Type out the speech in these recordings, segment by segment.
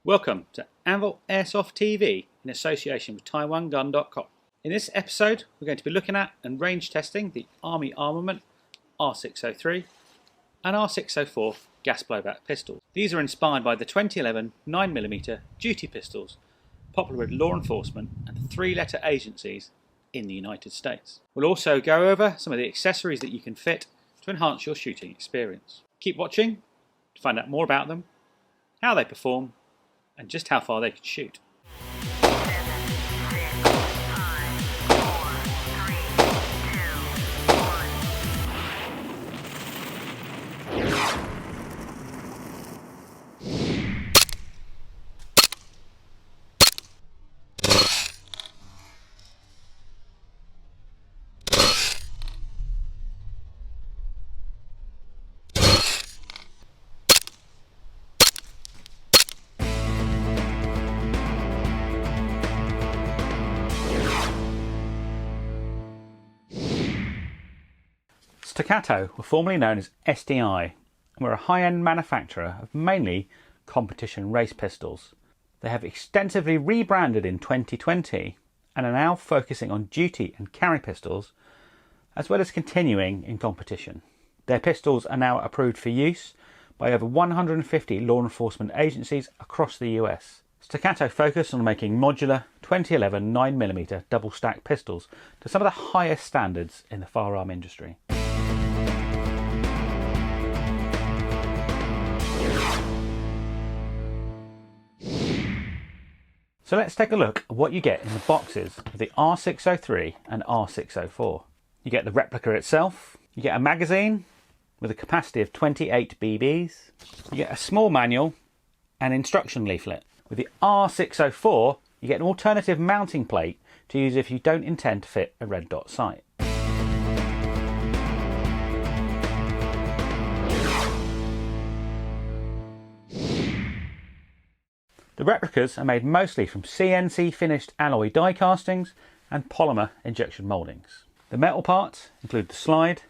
Welcome to Anvil Airsoft TV in association with TaiwanGun.com. In this episode we're going to be looking at and range testing the Army Armament R603 and R604 gas blowback pistols. These are inspired by the 2011 9mm duty pistols, popular with law enforcement and three-letter agencies in the United States. We'll also go over some of the accessories that you can fit to enhance your shooting experience. Keep watching to find out more about them, how they perform, and just how far they can shoot. Staccato were formerly known as SDI and were a high-end manufacturer of mainly competition race pistols. They have extensively rebranded in 2020 and are now focusing on duty and carry pistols as well as continuing in competition. Their pistols are now approved for use by over 150 law enforcement agencies across the US. Staccato focus on making modular 2011 9mm double-stack pistols to some of the highest standards in the firearm industry. So let's take a look at what you get in the boxes of the R603 and R604. You get the replica itself, you get a magazine with a capacity of 28 BBs, you get a small manual and instruction leaflet. With the R604 you get an alternative mounting plate to use if you don't intend to fit a red dot sight. The replicas are made mostly from CNC finished alloy die castings and polymer injection mouldings. The metal parts include the slide,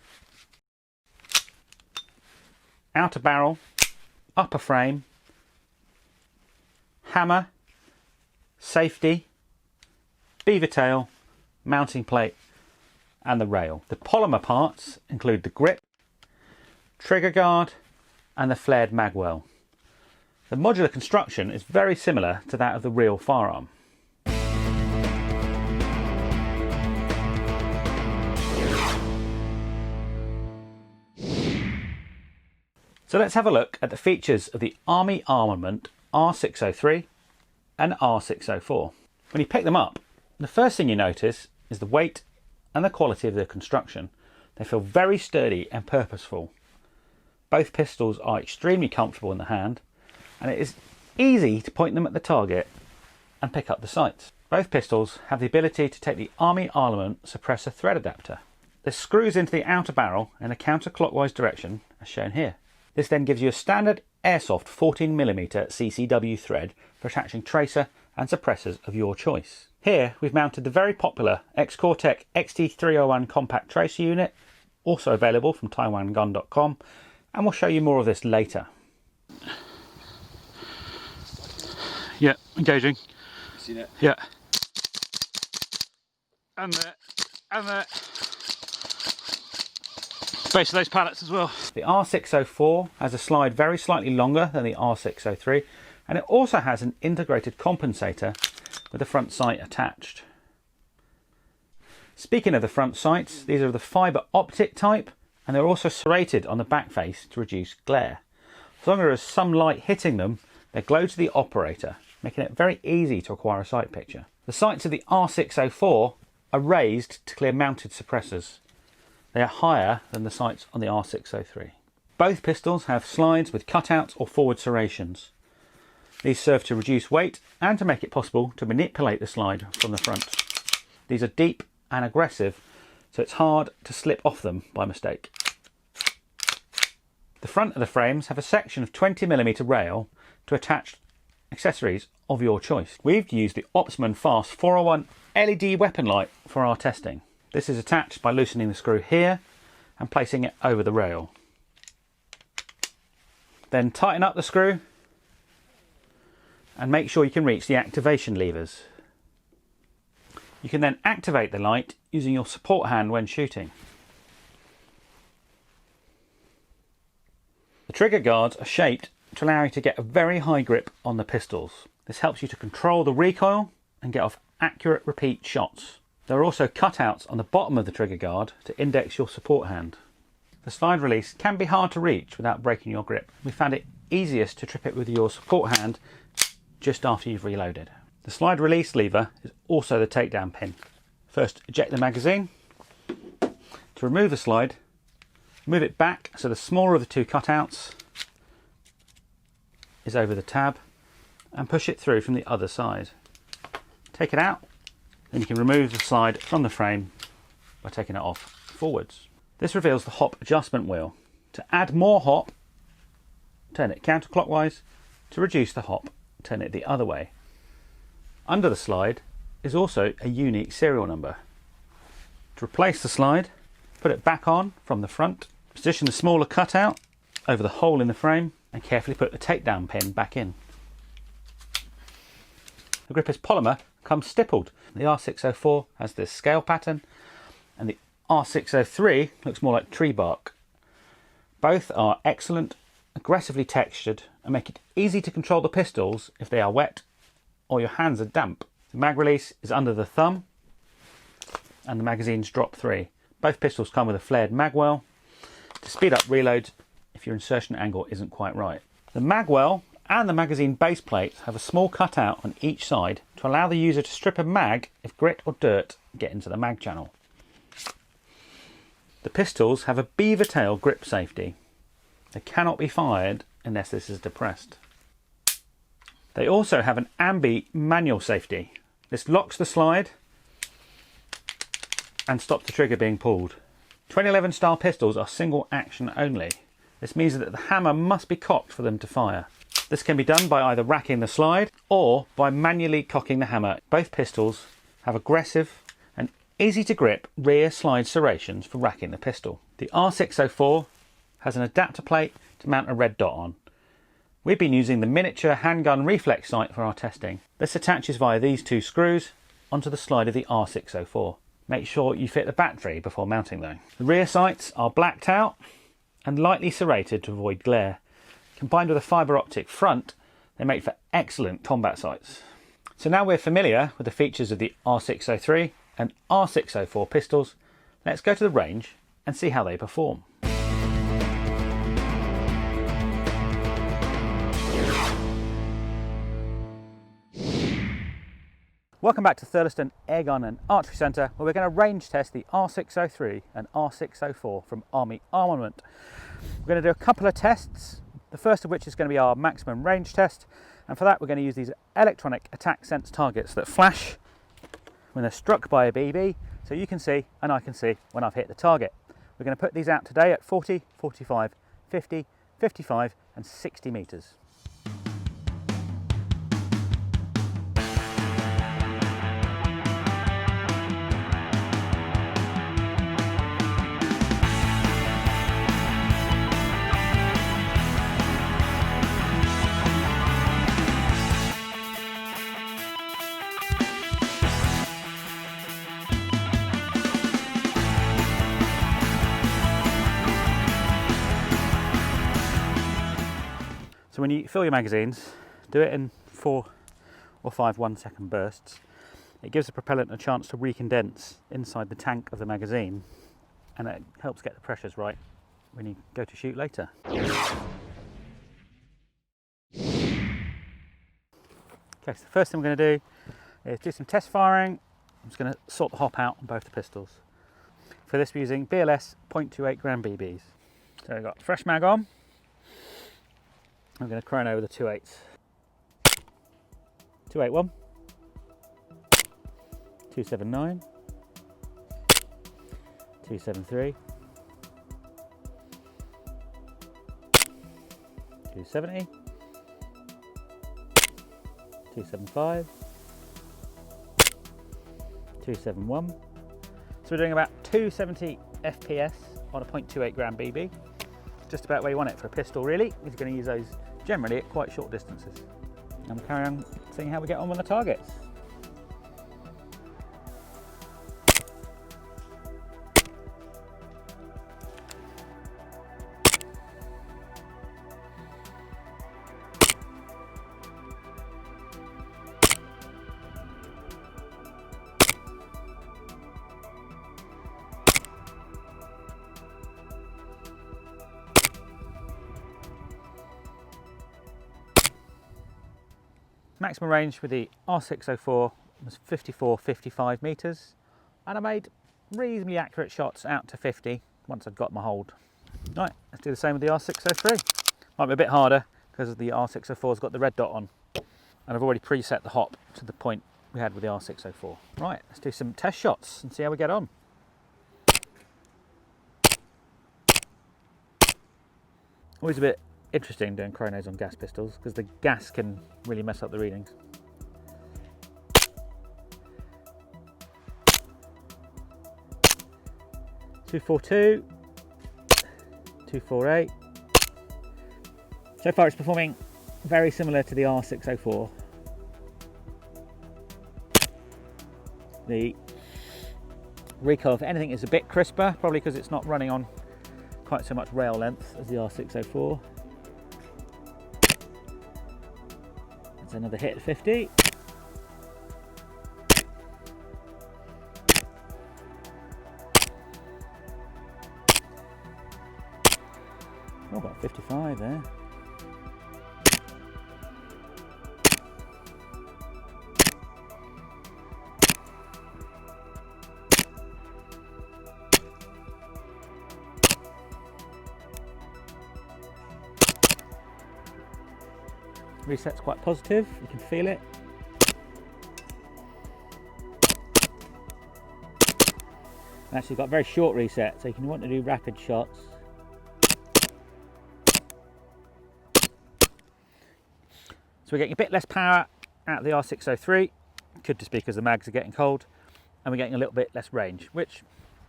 outer barrel, upper frame, hammer, safety, beaver tail, mounting plate and the rail. The polymer parts include the grip, trigger guard and the flared Magwell. The modular construction is very similar to that of the real firearm. So let's have a look at the features of the Army Armament R603 and R604. When you pick them up, the first thing you notice is the weight and the quality of their construction. They feel very sturdy and purposeful. Both pistols are extremely comfortable in the hand, and it is easy to point them at the target and pick up the sights. Both pistols have the ability to take the Army Armament suppressor thread adapter. This screws into the outer barrel in a counterclockwise direction as shown here. This then gives you a standard Airsoft 14mm CCW thread for attaching tracer and suppressors of your choice. Here we've mounted the very popular X-Cortec XT301 compact tracer unit, also available from TaiwanGun.com, and we'll show you more of this later. Yeah, engaging. Seen it? Yeah. And there, and there. Base of those pallets as well. The R604 has a slide very slightly longer than the R603, and it also has an integrated compensator with the front sight attached. Speaking of the front sights, these are the fibre optic type, and they're also serrated on the back face to reduce glare. As long as there is some light hitting them, they glow to the operator, making it very easy to acquire a sight picture. The sights of the R604 are raised to clear mounted suppressors. They are higher than the sights on the R603. Both pistols have slides with cutouts or forward serrations. These serve to reduce weight and to make it possible to manipulate the slide from the front. These are deep and aggressive, so it's hard to slip off them by mistake. The front of the frames have a section of 20mm rail to attach accessories of your choice. We've used the Opsman Fast 401 LED weapon light for our testing. This is attached by loosening the screw here and placing it over the rail. Then tighten up the screw and make sure you can reach the activation levers. You can then activate the light using your support hand when shooting. The trigger guards are shaped to allow you to get a very high grip on the pistols. This helps you to control the recoil and get off accurate repeat shots. There are also cutouts on the bottom of the trigger guard to index your support hand. The slide release can be hard to reach without breaking your grip. We found it easiest to trip it with your support hand just after you've reloaded. The slide release lever is also the takedown pin. First, eject the magazine. To remove the slide, move it back so the smaller of the two cutouts is over the tab, and push it through from the other side. Take it out, then you can remove the slide from the frame by taking it off forwards. This reveals the hop adjustment wheel. To add more hop, turn it counterclockwise. To reduce the hop, turn it the other way. Under the slide is also a unique serial number. To replace the slide, put it back on from the front, position the smaller cutout over the hole in the frame, and carefully put the takedown pin back in. The grip is polymer, comes stippled. The R604 has this scale pattern, and the R603 looks more like tree bark. Both are excellent, aggressively textured, and make it easy to control the pistols if they are wet or your hands are damp. The mag release is under the thumb, and the magazine's drop 3. Both pistols come with a flared Magwell to speed up reloads if your insertion angle isn't quite right. The Magwell and the magazine base plates have a small cutout on each side to allow the user to strip a mag if grit or dirt get into the mag channel. The pistols have a beaver tail grip safety. They cannot be fired unless this is depressed. They also have an Ambi manual safety. This locks the slide and stops the trigger being pulled. 2011 style pistols are single action only. This means that the hammer must be cocked for them to fire. This can be done by either racking the slide or by manually cocking the hammer. Both pistols have aggressive and easy to grip rear slide serrations for racking the pistol. The R604 has an adapter plate to mount a red dot on. We've been using the miniature handgun reflex sight for our testing. This attaches via these two screws onto the slide of the R604. Make sure you fit the battery before mounting though. The rear sights are blacked out and lightly serrated to avoid glare. Combined with a fibre optic front, they make for excellent combat sights. So now we're familiar with the features of the R603 and R604 pistols, let's go to the range and see how they perform. Welcome back to Thurlaston Airgun and Archery Centre, where we're going to range test the R603 and R604 from Army Armament. We're going to do a couple of tests, the first of which is going to be our maximum range test, and for that we're going to use these electronic attack sense targets that flash when they're struck by a BB, so you can see and I can see when I've hit the target. We're going to put these out today at 40, 45, 50, 55 and 60 metres. So when you fill your magazines, do it in 4 or 5 1-second bursts. It gives the propellant a chance to recondense inside the tank of the magazine, and it helps get the pressures right when you go to shoot later. Okay, so the first thing we're going to do is do some test firing. I'm just going to sort the hop out on both the pistols. For this we're using BLS 0.28 gram BBs. So we've got fresh mag on. I'm going to chrono with the 2.8s. 281, 279, 273, 270, 275, 271. So we're doing about 270 FPS on a 0.28 gram BB. Just about where you want it for a pistol really. You're going to use those generally at quite short distances. and we'll carry on seeing how we get on with the targets. Maximum range with the R604 was 54-55 metres, and I made reasonably accurate shots out to 50 once I'd got my hold. Right, let's do the same with the R603. Might be a bit harder because the R604's got the red dot on, and I've already preset the hop to the point we had with the R604. Right, let's do some test shots and see how we get on. Always a bit interesting doing chronos on gas pistols because the gas can really mess up the readings. .242, .248. So far it's performing very similar to the R604. The recoil, if anything, is a bit crisper, probably because it's not running on quite so much rail length as the R604. That's another hit at 50. Oh, about 55 there. Reset's quite positive, you can feel it. Actually got a very short reset, so you can want to do rapid shots. So we're getting a bit less power out of the R603, could just be because the mags are getting cold, and we're getting a little bit less range, which,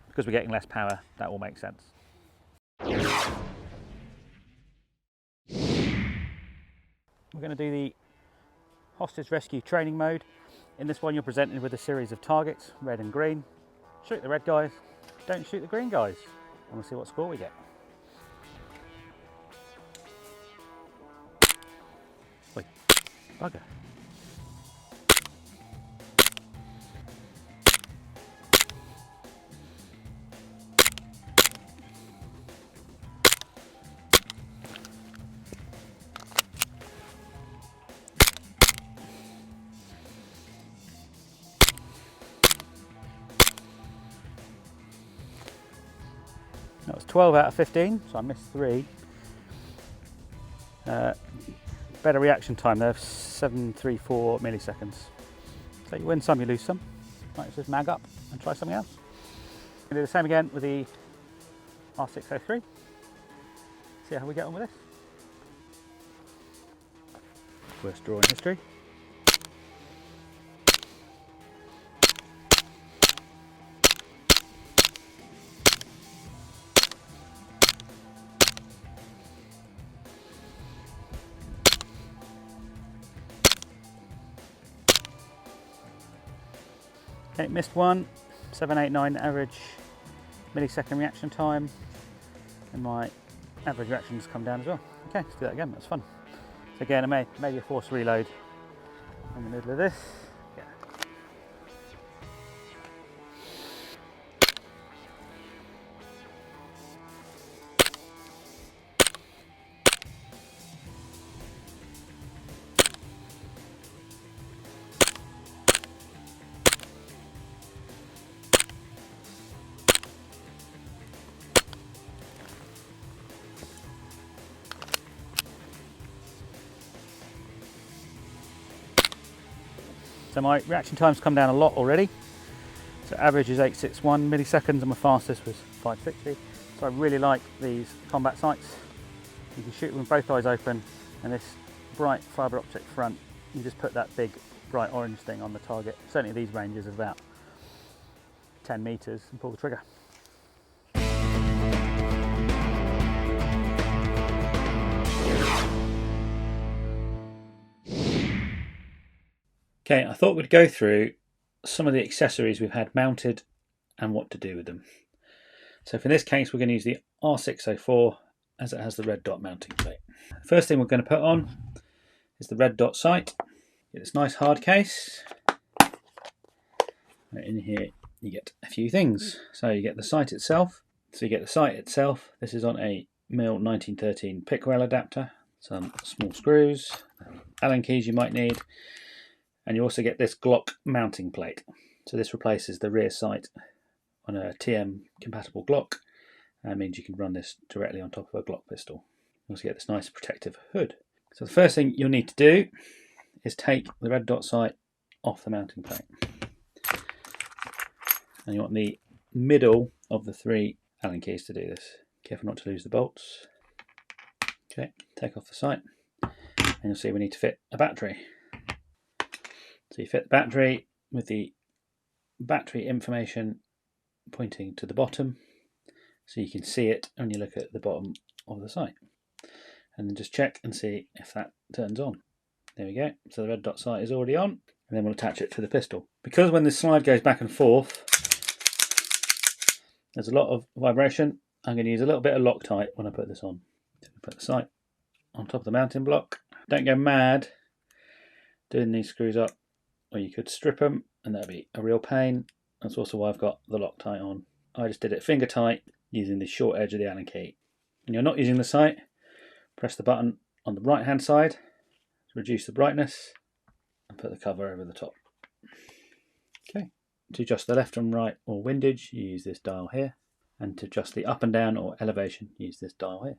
because we're getting less power, that all makes sense. We're going to do the hostage rescue training mode. In this one you're presented with a series of targets, red and green. Shoot the red guys, don't shoot the green guys, and we'll see what score we get. Wait, bugger. That was 12 out of 15, so I missed 3. Better reaction time there, 734 milliseconds. So you win some, you lose some. Right, let's just mag up and try something else. We're going to do the same again with the R603. See how we get on with this. Worst draw in history. Okay, missed one, 789 average millisecond reaction time, and my average reactions come down as well. Okay, let's do that again, that's fun. So again, I made maybe a forced reload in the middle of this. Yeah. So my reaction time's come down a lot already. So average is 861 milliseconds and my fastest was 560. So I really like these combat sights. You can shoot with both eyes open, and this bright fibre optic front, you just put that big bright orange thing on the target. Certainly these ranges of about 10 metres and pull the trigger. Okay, I thought we'd go through some of the accessories we've had mounted and what to do with them. So for this case, we're going to use the R604 as it has the red dot mounting plate. First thing we're going to put on is the red dot sight. Get this nice hard case. In here you get a few things. So you get the sight itself. This is on a MIL 1913 Pickwell adapter. Some small screws, Allen keys you might need, and you also get this Glock mounting plate. So this replaces the rear sight on a TM compatible Glock, and means you can run this directly on top of a Glock pistol. You also get this nice protective hood. So the first thing you'll need to do is take the red dot sight off the mounting plate. And you want the middle of the 3 Allen keys to do this. Careful not to lose the bolts. Okay, take off the sight, and you'll see we need to fit a battery. So you fit the battery with the battery information pointing to the bottom, so you can see it when you look at the bottom of the sight. And then just check and see if that turns on. There we go, so the red dot sight is already on, and then we'll attach it to the pistol. Because when the slide goes back and forth, there's a lot of vibration, I'm going to use a little bit of Loctite when I put this on. So put the sight on top of the mounting block. Don't go mad doing these screws up, or you could strip them and that'd be a real pain. That's also why I've got the Loctite on. I just did it finger tight using the short edge of the Allen key. When you're not using the sight, press the button on the right hand side to reduce the brightness and put the cover over the top. Okay. To adjust the left and right or windage, you use this dial here, and to adjust the up and down or elevation, use this dial here.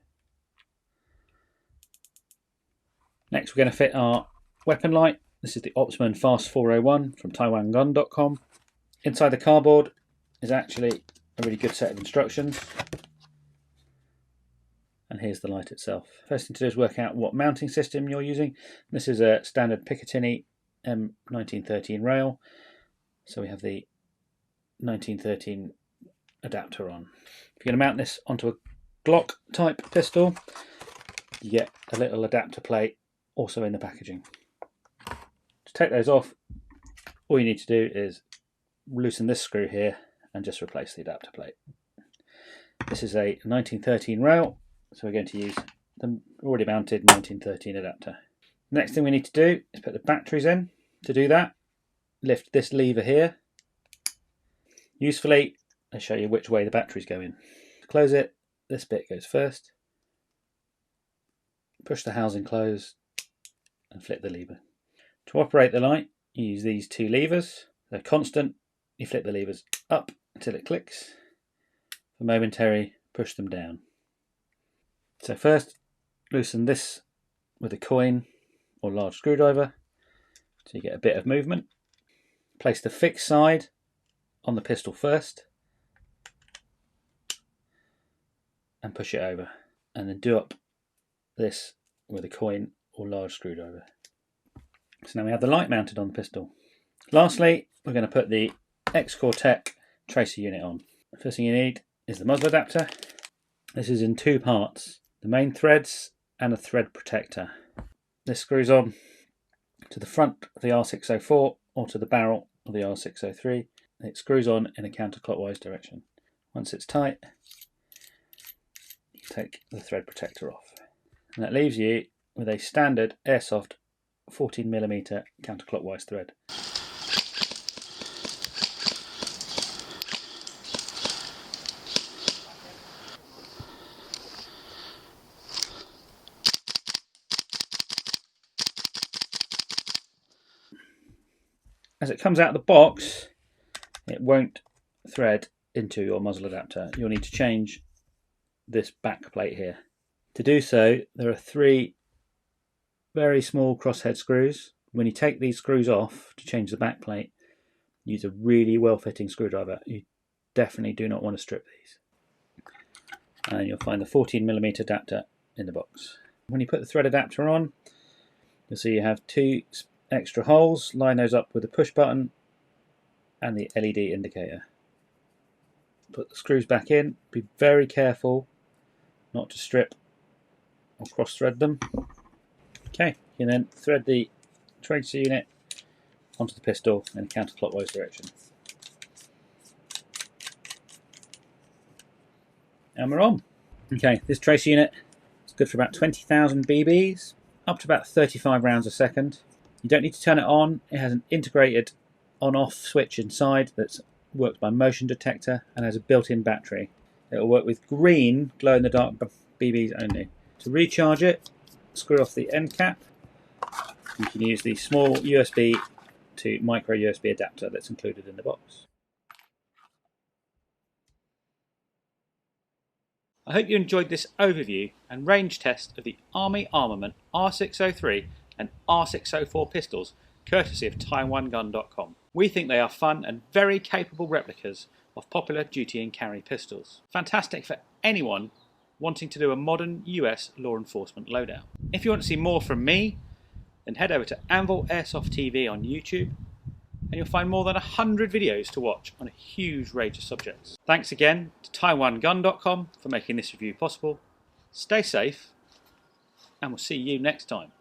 Next, we're going to fit our weapon light. This is the Optimum Fast 401 from TaiwanGun.com. Inside the cardboard is actually a really good set of instructions. And here's the light itself. First thing to do is work out what mounting system you're using. This is a standard Picatinny M1913 rail. So we have the 1913 adapter on. If you're going to mount this onto a Glock type pistol, you get a little adapter plate also in the packaging. To take those off, all you need to do is loosen this screw here and just replace the adapter plate. This is a 1913 rail, so we're going to use the already mounted 1913 adapter. Next thing we need to do is put the batteries in. To do that, lift this lever here. Usefully, I show you which way the batteries go in. To close it, this bit goes first. Push the housing closed and flip the lever. To operate the light, you use these 2 levers. They're constant. You flip the levers up until it clicks. For momentary, push them down. So first, loosen this with a coin or large screwdriver so you get a bit of movement. Place the fixed side on the pistol first and push it over, and then do up this with a coin or large screwdriver. So now we have the light mounted on the pistol. Lastly, we're going to put the X-Core Tech tracer unit on. The first thing you need is the muzzle adapter. This is in 2 parts, the main threads and a thread protector. This screws on to the front of the R604 or to the barrel of the R603. It screws on in a counterclockwise direction. Once it's tight, you take the thread protector off. And that leaves you with a standard Airsoft 14mm counterclockwise thread. As it comes out of the box, it won't thread into your muzzle adapter. You'll need to change this back plate here. To do so, there are 3 very small crosshead screws. When you take these screws off to change the back plate, use a really well-fitting screwdriver. You definitely do not want to strip these. And you'll find the 14mm adapter in the box. When you put the thread adapter on, you'll see you have 2 extra holes. Line those up with the push button and the LED indicator. Put the screws back in. Be very careful not to strip or cross thread them. Okay, you can then thread the tracer unit onto the pistol in a counterclockwise direction. And we're on. Okay, this tracer unit is good for about 20,000 BBs, up to about 35 rounds a second. You don't need to turn it on. It has an integrated on-off switch inside that works by motion detector and has a built-in battery. It will work with green glow-in-the-dark BBs only. To recharge it, screw off the end cap. You can use the small USB to micro USB adapter that's included in the box. I hope you enjoyed this overview and range test of the Army Armament R603 and R604 pistols, courtesy of TaiwanGun.com. We think they are fun and very capable replicas of popular duty and carry pistols. Fantastic for anyone wanting to do a modern US law enforcement loadout. If you want to see more from me, then head over to Anvil Airsoft TV on YouTube, and you'll find more than 100 videos to watch on a huge range of subjects. Thanks again to TaiwanGun.com for making this review possible. Stay safe, and we'll see you next time.